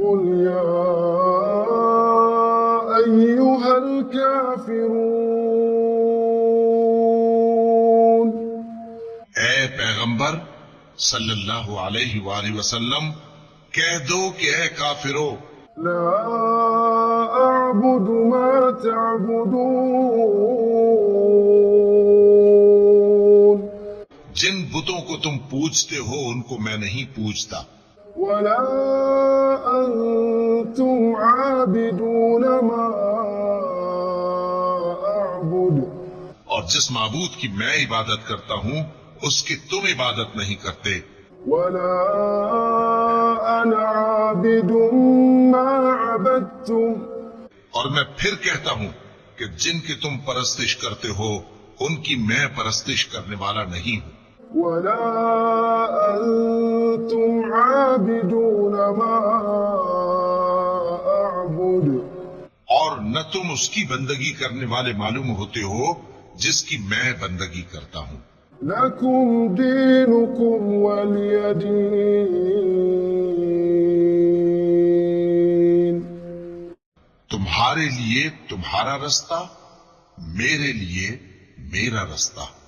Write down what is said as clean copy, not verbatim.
قل يا أيها الكافرون. اے پیغمبر صلی اللہ علیہ وآلہ وسلم کہہ دو کہ اے کافرو، لا أعبد ما تعبدون. جن بتوں کو تم پوجتے ہو ان کو میں نہیں پوجتا، ولا أنتم عابدون ما أعبد. اور جس معبود کی میں عبادت کرتا ہوں اس کی تم عبادت نہیں کرتے، ولا أنا عابد ما عبدتم. اور میں پھر کہتا ہوں کہ جن کی تم پرستش کرتے ہو ان کی میں پرستش کرنے والا نہیں ہوں، ولا أنتم عابدون ما أعبد. اور نہ تم اس کی بندگی کرنے والے معلوم ہوتے ہو جس کی میں بندگی کرتا ہوں۔ لكم دينكم ولي دين. تمہارے لیے تمہارا رستہ، میرے لیے میرا رستہ۔